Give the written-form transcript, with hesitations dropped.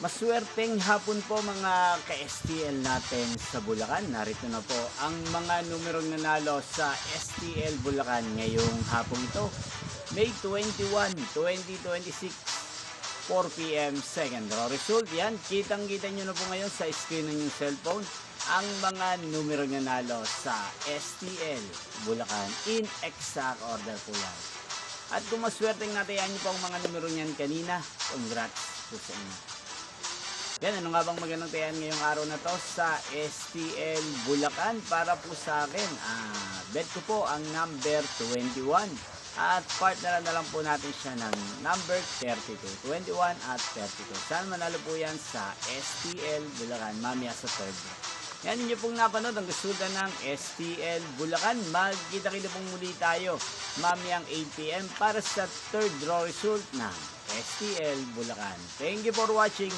Maswerteng hapon po mga ka-STL natin sa Bulacan. Narito na po ang mga numerong nanalo sa STL Bulacan ngayong hapon ito. May 21, 2026, 4 p.m. second draw result. Yan, kitang-kita nyo na po ngayon sa screen ng inyong cellphone ang mga numerong nanalo sa STL Bulacan in exact order po yan. At kung maswerteng natayan nyo po ang mga numero niyan kanina, congrats po sa inyo. Yan, ano nga bang magandang tayan ngayong araw na to sa STL Bulacan para po sa akin? Bet ko po ang number 21 at partneran na lang po natin siya ng number 32, 21 at 32. Saan manalo po yan sa STL Bulacan mamaya sa third draw. Yan, ninyo pong napanood ang resulta ng STL Bulacan. Magkita-kita pong muli tayo mamayang 8 p.m. para sa third draw result ng STL Bulacan. Thank you for watching.